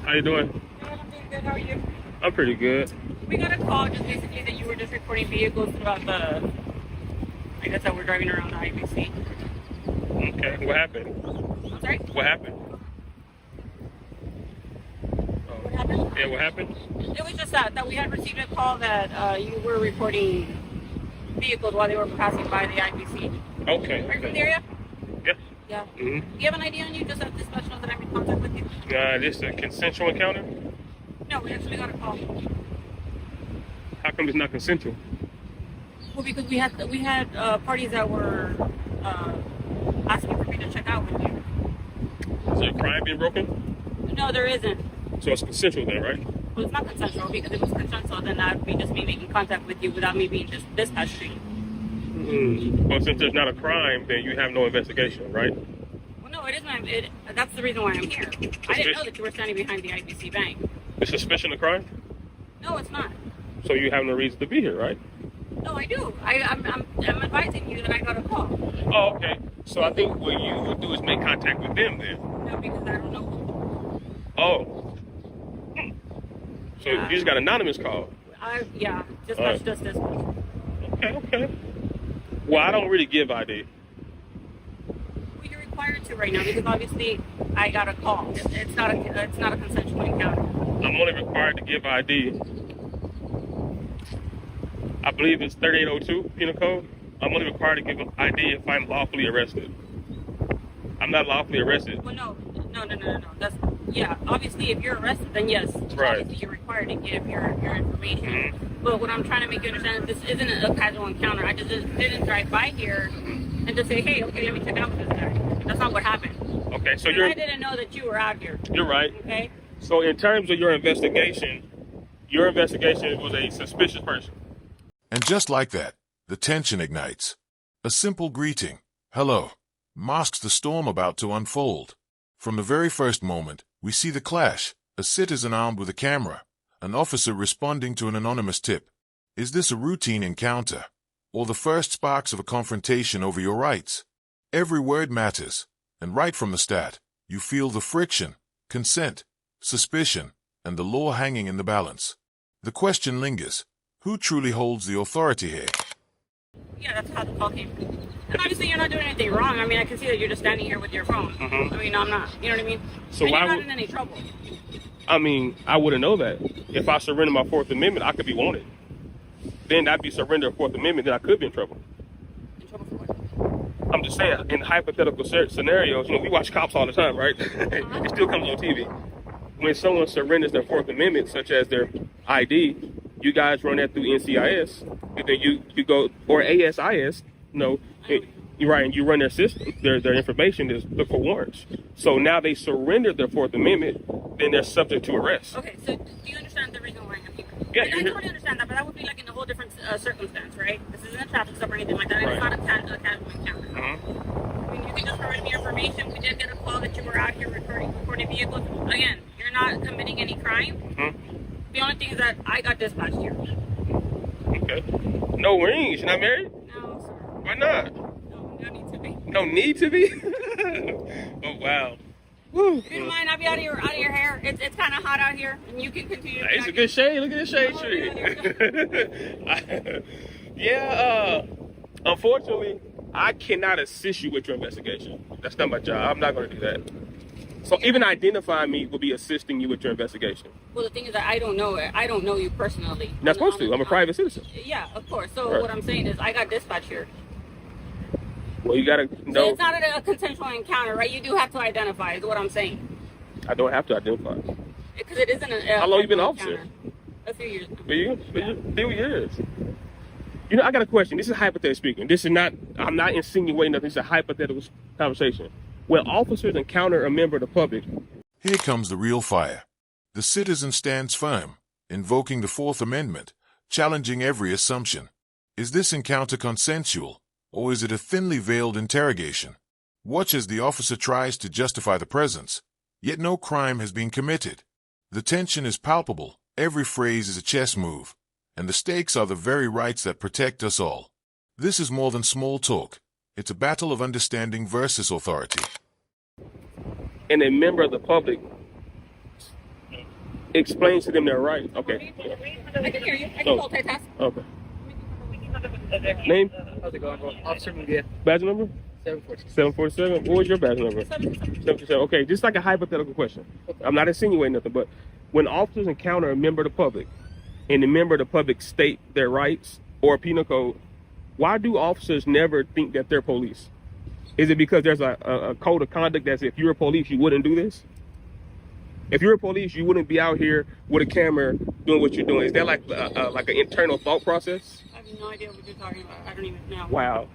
How you doing? Good, I'm doing good. How are you? I'm pretty good. We got a call just basically that you were just reporting vehicles throughout the, I guess that we're driving around the IBC. Okay, what happened? I'm sorry? What happened? What happened? Yeah, what happened? It was just that we had received a call that you were reporting vehicles while they were passing by the IBC. Okay. Are you from the area? Yeah. Yeah. Mm-hmm. Do you have an idea on you just that dispatch knows that I'm in contact with you? This is a consensual encounter? No, we actually got a call. How come it's not consensual? Well, because we had parties that were asking for me to check out with you. Is there a crime being broken? No, there isn't. So it's consensual then, right? Well, it's not consensual because if it was consensual, then that would be just me making contact with you without me being just dispatched to you. Well, since there's not a crime, then you have no investigation, right? Well, no, it isn't. That's the reason why I'm here. I didn't know that you were standing behind the IBC bank. It's suspicion of crime? No, it's not. So you have no reason to be here, right? No, I do. I'm advising you that I got a call. Oh, okay. So I think what you would do is make contact with them then. No, because I don't know. Oh. So Yeah. you just got anonymous call? Yeah, just this one. Okay. Well, I don't really give ID. Well, you're required to right now because obviously I got a call. It's not a consensual encounter. I'm only required to give ID. I believe it's 3802 Penal Code. I'm only required to give ID if I'm lawfully arrested. I'm not lawfully arrested. Well, no. That's obviously, if you're arrested, then yes, Right. obviously you're required to give your information. Mm-hmm. But what I'm trying to make you understand is this isn't a casual encounter. I just didn't drive by here and just say, hey, okay, let me check it out with this guy. That's not what happened. Okay, so I didn't know that you were out here. You're right. Okay. So in terms of your investigation was a suspicious person. And just like that, the tension ignites. A simple greeting, hello, masks the storm about to unfold. From the very first moment, we see the clash, a citizen armed with a camera, an officer responding to an anonymous tip. Is this a routine encounter, or the first sparks of a confrontation over your rights? Every word matters, and right from the start, you feel the friction, consent, suspicion, and the law hanging in the balance. The question lingers, who truly holds the authority here? Yeah, that's how the call came. And obviously, you're not doing anything wrong. I mean, I can see that you're just standing here with your phone. Mm-hmm. I mean, I'm not. You know what I mean? So and why you're not would- in any trouble. I mean, I wouldn't know that. If I surrender my Fourth Amendment, I could be wanted. Then I'd be surrender of Fourth Amendment, then I could be in trouble. In trouble for what? I'm just saying, in hypothetical scenarios, we watch cops all the time, right? It still comes on TV. When someone surrenders their Fourth Amendment, such as their ID, you guys run that through NCIS, and then you go, or ASIS, you're right, and you run their system, their information is look for warrants. So now they surrendered their Fourth Amendment, then they're subject to arrest. Okay, so do you understand the reason why I'm here? Yeah, I totally understand that, but that would be like in a whole different circumstance, right? This isn't a traffic stop or anything like that. And Right. It's not a casual encounter. Mhm. I mean, you can just provide me information. We did get a call that you were out here recording vehicles. Again, you're not committing any crime. Mhm. The only thing is that I got dispatched here. Okay. No rings. You're not married? No, sir. Why not? No need to be. No need to be? Oh, wow. Woo. If you don't mind, I'll be out of your hair. It's kind of hot out here, and you can continue. to It's a drive. good shade. Look at this shade tree. Yeah, unfortunately, I cannot assist you with your investigation. That's not my job. I'm not going to do that. So even identifying me will be assisting you with your investigation. Well, the thing is that I don't know you personally. You're not supposed to. I'm a private citizen. Yeah, of course. So Right. what I'm saying is I got dispatched here. Well, you got to So know. it's not a consensual encounter, right? You do have to identify, is what I'm saying. I don't have to identify. Because it isn't a How long you been an consensual officer? encounter. A few years. Few years. I got a question. This is hypothetical speaking. I'm not insinuating nothing. This is a hypothetical conversation. When officers encounter a member of the public, Here comes the real fire. The citizen stands firm, invoking the Fourth Amendment, challenging every assumption. Is this encounter consensual, or is it a thinly veiled interrogation? Watch as the officer tries to justify the presence, yet no crime has been committed. The tension is palpable, every phrase is a chess move, and the stakes are the very rights that protect us all. This is more than small talk. It's a battle of understanding versus authority. and a member of the public Explain to them their right. Okay. I can hear you. I can multitask. Okay. Name? How's it going, bro? Officer Mugia, Badge number? 714. 747. What was your badge number? 747. Okay, just like a hypothetical question. I'm not insinuating nothing, but when officers encounter a member of the public and the member of the public state their rights or penal code, why do officers never think that they're police? Is it because there's a code of conduct that says if you're a police, you wouldn't do this? If you're a police, you wouldn't be out here with a camera doing what you're doing. Is that like an internal thought process? I have no idea what you're talking about. I don't even know. Wow.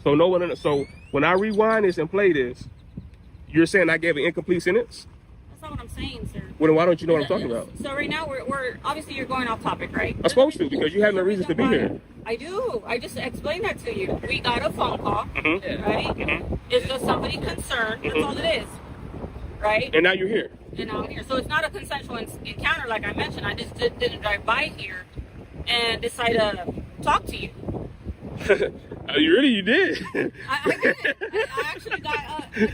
So no one. So when I rewind this and play this, you're saying I gave an incomplete sentence? That's not what I'm saying, sir. Well, then why don't you know what I'm talking about? So right now we're obviously you're going off topic, right? I'm supposed to because you have no reason to be here. I do. I just explained that to you. We got a phone call, Mm-hmm. right? Mm-hmm. Is there somebody concerned? That's all it is, right? And now you're here. And I'm here. So it's not a consensual encounter, like I mentioned. I just didn't drive by here and decide to talk to you. You did. I did. I actually got here.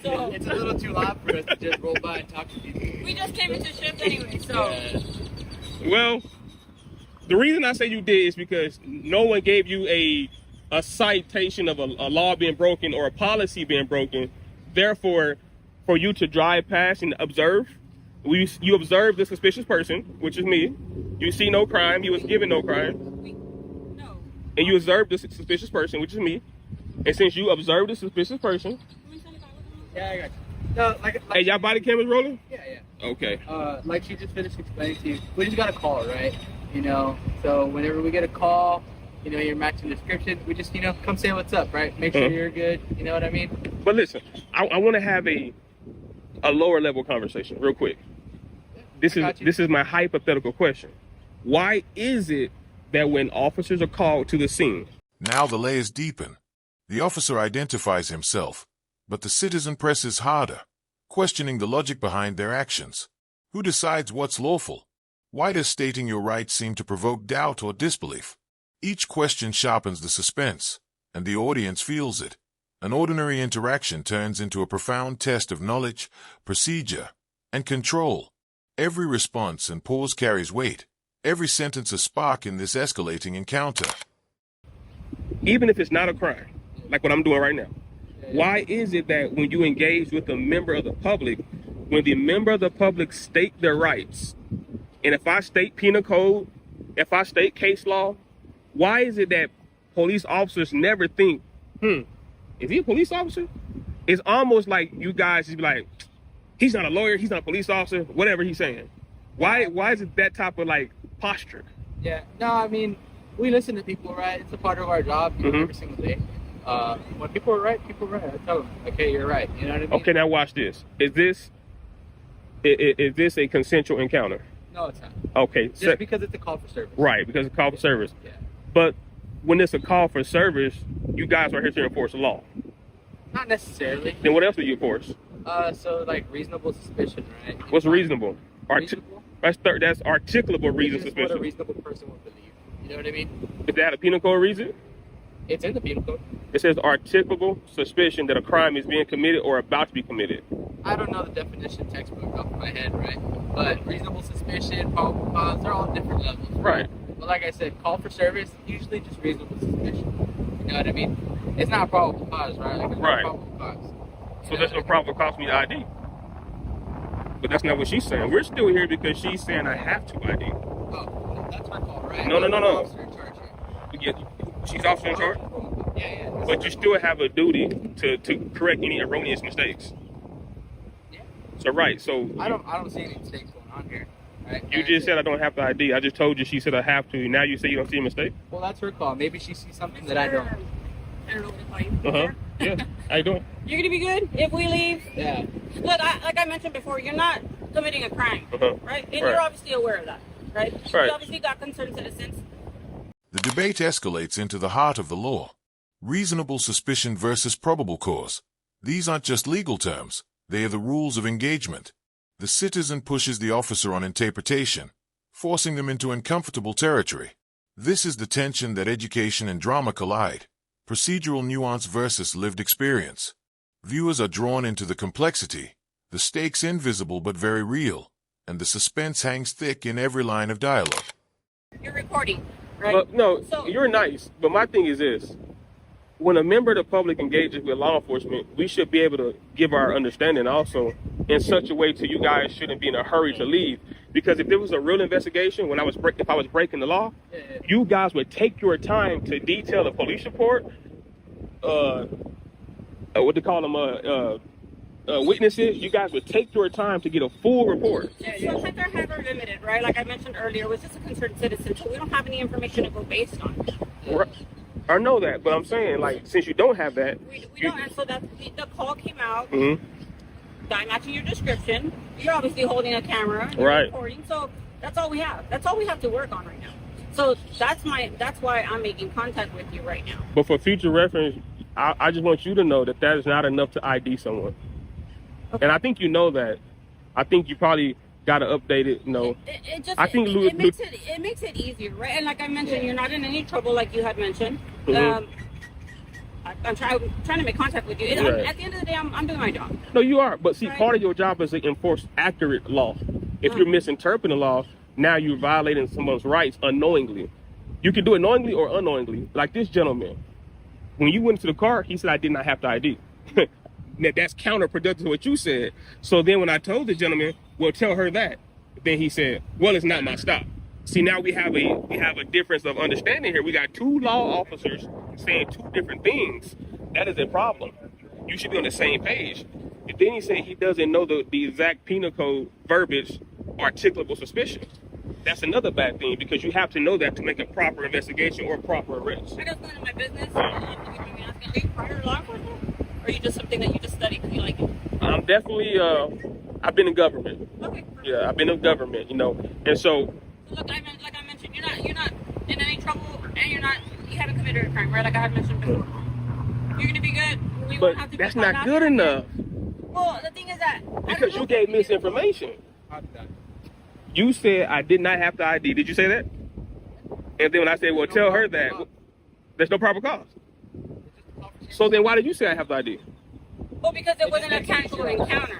So It's a little too loud for us to just roll by and talk to people. we just came into shift anyway. So Well, the reason I say you did is because no one gave you a citation of a law being broken or a policy being broken. Therefore, for you to drive past and observe, you observe the suspicious person, which is me. You see no crime. You was given no crime. no. And you observe the suspicious person, which is me. And since you observed the suspicious person, Yeah, I got you. No, hey, y'all body cameras rolling? yeah. Okay. Like she just finished explaining to you, we just got a call, right? You know, so whenever we get a call, you know, you're matching the description, we just, you know, come say what's up, right? Make sure you're good. You know what I mean? But listen, I want to have a lower level conversation real quick. This is my hypothetical question. Why is it that when officers are called to the scene? Now the layers deepen. The officer identifies himself, but the citizen presses harder, questioning the logic behind their actions. Who decides what's lawful? Why does stating your rights seem to provoke doubt or disbelief? Each question sharpens the suspense, and the audience feels it. An ordinary interaction turns into a profound test of knowledge, procedure, and control. Every response and pause carries weight. Every sentence a spark in this escalating encounter. Even if it's not a crime, like what I'm doing right now, why is it that when you engage with a member of the public, when the member of the public state their rights, and if I state penal code, if I state case law, why is it that police officers never think, is he a police officer? It's almost like you guys just be like, he's not a lawyer, he's not a police officer, whatever he's saying. Why is it that type of like posture? Yeah. No, I mean, we listen to people, right? It's a part of our job, you know, every single day. When people are right, I tell them, okay, you're right. You know what I mean? Okay, now watch this. Is this a consensual encounter? No, it's not. Okay. Just because it's a call for service. Right, because it's a call for service. Yeah. But when it's a call for service, you guys are here to enforce the law. Not necessarily. Then what else do you enforce? So like reasonable suspicion, right? What's reasonable? Reasonable? That's articulable reason Which is what a suspicion. reasonable person would believe. You know what I mean? Is that a penal code reason? It's in the penal code. It says articulable suspicion that a crime is being committed or about to be committed. I don't know the definition textbook off my head, right? But reasonable suspicion, probable cause, they're all different levels. Right. But like I said, call for service, usually just reasonable suspicion. You know what I mean? It's not probable cause, right? Like, it's Right. not probable cause. So that's no probable cause me to ID. But that's not what she's saying. We're still here because she's saying I have to ID. Oh, that's my call, right? No. Officer in charge here. She's officer in charge. Yeah. But you still have a duty to correct any erroneous mistakes. Yeah. So right, so I don't see any mistakes going on here. Right? you just said I don't have to ID. I just told you she said I have to. Now you say you don't see a mistake? Well, that's her call. Maybe she sees something that I don't. I don't know what to call you. Yeah. How you doing? You're gonna be good if we leave. Yeah. Look, like I mentioned before, you're not committing a crime, right? And you're obviously aware of that, right? Right. You obviously got concerned citizens. The debate escalates into the heart of the law. Reasonable suspicion versus probable cause. These aren't just legal terms. They are the rules of engagement. The citizen pushes the officer on interpretation, forcing them into uncomfortable territory. This is the tension that education and drama collide. Procedural nuance versus lived experience. Viewers are drawn into the complexity, the stakes invisible but very real. and the suspense hangs thick in every line of dialogue. You're recording, right? But no, So- you're nice. But my thing is this. When a member of the public engages with law enforcement, we should be able to give our understanding also in such a way to you guys shouldn't be in a hurry to leave. Because if there was a real investigation, if I was breaking the law, you guys would take your time to detail a police report, what they call them, witnesses. You guys would take your time to get a full report. Sometimes our hands are limited, right? Like I mentioned earlier, we're just a concerned citizen, so we don't have any information to go based on. Right. I know that, but I'm saying, like, since you don't have that, We don't, and so the call came out. Mhm. I'm matching your description. You're obviously holding a camera, you're Right. recording, so that's all we have. That's all we have to work on right now. So that's why I'm making contact with you right now. But for future reference, I just want you to know that that is not enough to ID someone. Okay. And I think you know that. I think you probably got to update it. It just I think it makes it easier, right? And like I mentioned, you're not in any trouble, like you had mentioned. Mhm. I'm trying to make contact with you. Right. At the end of the day, I'm doing my job. No, you are. But see, Right. part of your job is to enforce accurate law. If you're misinterpreting the law, now you're violating someone's rights unknowingly. You can do it knowingly or unknowingly. Like this gentleman, when you went to the car, he said, "I did not have to ID." Now, that's counterproductive to what you said. So then when I told the gentleman, well, tell her that, then he said, well, it's not my stop. See, now we have a difference of understanding here. We got two law officers saying two different things. That is a problem. You should be on the same page. And then he said he doesn't know the exact penal code verbiage, articulable suspicion. That's another bad thing because you have to know that to make a proper investigation or proper arrest. I just go into my business. Are you prior to law enforcement? Or are you just something that you just study because you like it? I'm definitely, I've been in government. Okay. Yeah, I've been in government, and so. Look, like I mentioned, you're not in any trouble, and you haven't committed a crime, right? Like I had mentioned before. You're gonna be good. We But won't have to that's be called not after. good enough Well, the thing is that because you gave misinformation. You said I did not have to ID. Did you say that? And then when I said, well, tell her that, there's no proper cause. So then why did you say I have to ID? Well, because it wasn't a casual encounter.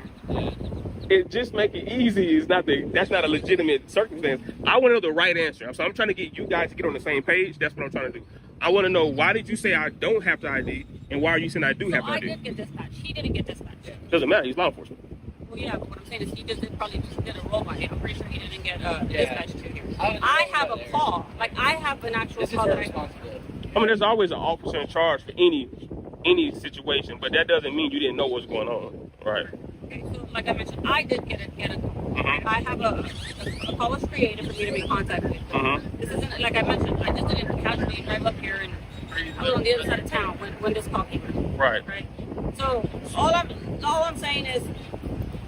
It just make it easy. That's not a legitimate circumstance. I want to know the right answer. So I'm trying to get you guys to get on the same page. That's what I'm trying to do. I want to know, why did you say I don't have to ID, and why are you saying I do have to I ID? did get dispatched. He didn't get dispatched. Doesn't matter. He's law enforcement. Well, yeah, but what I'm saying is he probably just did a roll by it. I'm pretty sure he didn't get dispatched to here. I have a call. Like I have an actual This is call her that I. responsibility. I mean, there's always an officer in charge for any situation, but that doesn't mean you didn't know what's going on, right? Okay, so like I mentioned, I did get a call. Mhm. I have a call was created for me to make contact with. Mhm. This isn't like I mentioned. I just didn't casually drive up here and I was on the other side of town when this call came in. Right. Right. So all I'm saying is,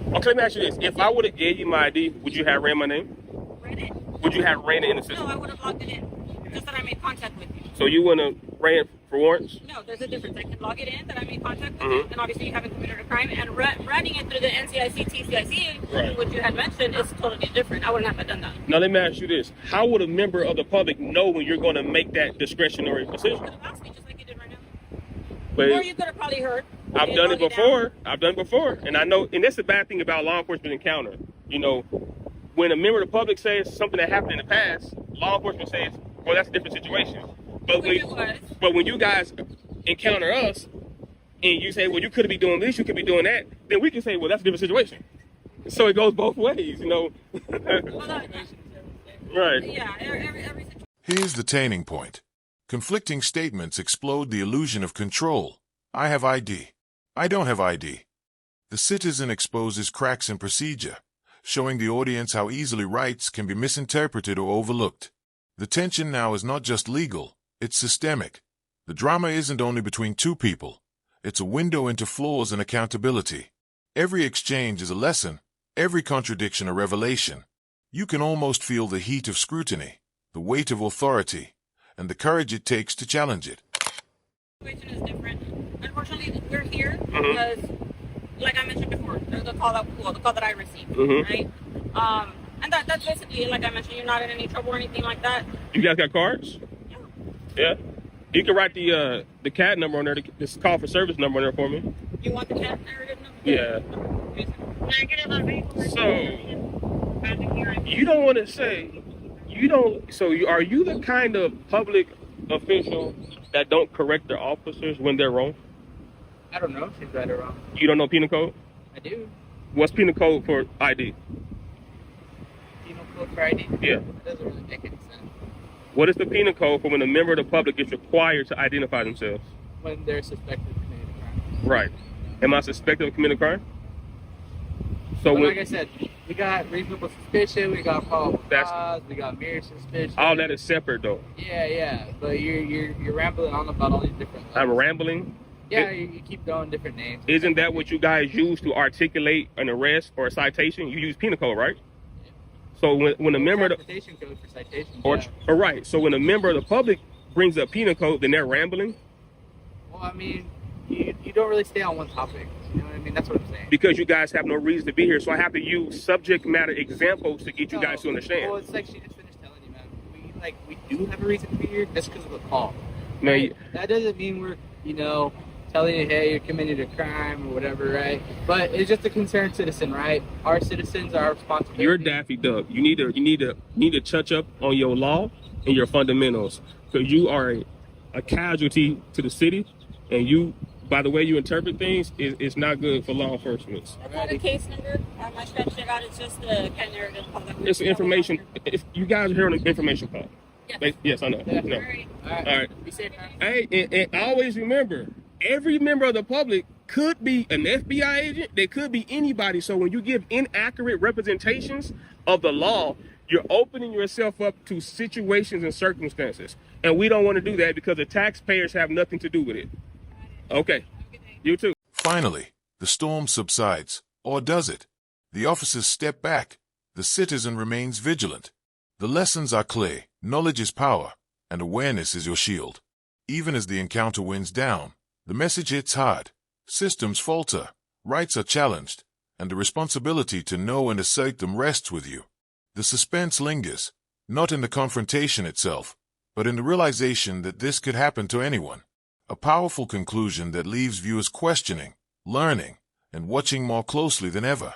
Okay, let me ask you this: if I would have gave you my ID, would you have ran my name? read it. Would you have ran it in the No, system? I would have logged it in. Just that I made contact with you. So you wouldn't have ran for warrants? No, there's a difference. I can log it in that I made contact with Mhm. you, and obviously you haven't committed a crime. And running it through the NCIC, TCIC, Right. which you had mentioned, is totally different. I wouldn't have done that. Now let me ask you this: how would a member of the public know when you're going to make that discretionary You decision? could have asked me just like you did right now. But Or you could have probably heard. I've and done it log before. I've done it before, and I know. And that's the bad thing about law enforcement encounter. When a member of the public says something that happened in the past, law enforcement says, "Well, that's a different situation." But Which it was. when you guys encounter us, and you say, "Well, you could be doing this, you could be doing that," then we can say, "Well, that's a different situation." So it goes both ways, Well, Right. yeah, every situation. Here's the turning point. Conflicting statements explode the illusion of control. I have ID. I don't have ID. The citizen exposes cracks in procedure, showing the audience how easily rights can be misinterpreted or overlooked. The tension now is not just legal, it's systemic. The drama isn't only between two people. It's a window into flaws and accountability. Every exchange is a lesson, every contradiction a revelation. You can almost feel the heat of scrutiny, the weight of authority, and the courage it takes to challenge it. The situation is different. Unfortunately, we're here Mhm. because, like I mentioned before, the call that I received, Mhm. right? And that's basically, like I mentioned, you're not in any trouble or anything like that. You guys got cards? Yeah. Yeah. You can write the CAD number on there, this call for service number on there for me. You want the cat narrative number? Yeah. Negative on vehicle. So, You don't want to say, you don't, so are you the kind of public official that don't correct their officers when they're wrong? I don't know if she's right or wrong. You don't know penal code? I do. What's penal code for ID? Penal code for ID? Yeah. It doesn't really make any sense. What is the penal code for when a member of the public is required to identify themselves? When they're suspected of committing a crime. Right. Am I suspected of committing a crime? So But when, like I said, we got reasonable suspicion, we got probable That's- cause, we got mere suspicion. all that is separate though. Yeah. But you're rambling on about all these different. I'm rambling. Yeah, you keep throwing different names. Isn't that what you guys use to articulate an arrest or a citation? You use penal code, right? Yeah. So when a member of the, Transportation code for citations. or, Yeah. or right, so when a member of the public brings up penal code, then they're rambling Well, I mean, you don't really stay on one topic. You know what I mean? That's what I'm saying. because you guys have no reason to be here. So I have to use subject matter examples to get you guys to understand. Well, it's like she just finished telling you, man. We do have a reason to be here just because of a call. Now, Right? That doesn't mean we're, telling you, hey, you're committing a crime or whatever, right? But it's just a concerned citizen, right? Our citizens are responsible. you're Daffy Duck. You need to touch up on your law and your fundamentals because you are a casualty to the city, and you, by the way you interpret things, it's not good for law enforcement. That's not a case number on my spreadsheet out. It's just the kind of narrative call that we It's information. If you guys are here on an information call. Yes. Yes, I know. Yeah. No. Alright. All right. All right. Be safe, man. Hey, and always remember, every member of the public could be an FBI agent. They could be anybody. So when you give inaccurate representations of the law, you're opening yourself up to situations and circumstances. And we don't want to do that because the taxpayers have nothing to do with it. Okay. You too. Finally, the storm subsides, or does it? The officers step back. The citizen remains vigilant. The lessons are clear. Knowledge is power, and awareness is your shield. Even as the encounter winds down, the message hits hard. Systems falter, rights are challenged, and the responsibility to know and assert them rests with you. The suspense lingers, not in the confrontation itself, but in the realization that this could happen to anyone. A powerful conclusion that leaves viewers questioning, learning, and watching more closely than ever.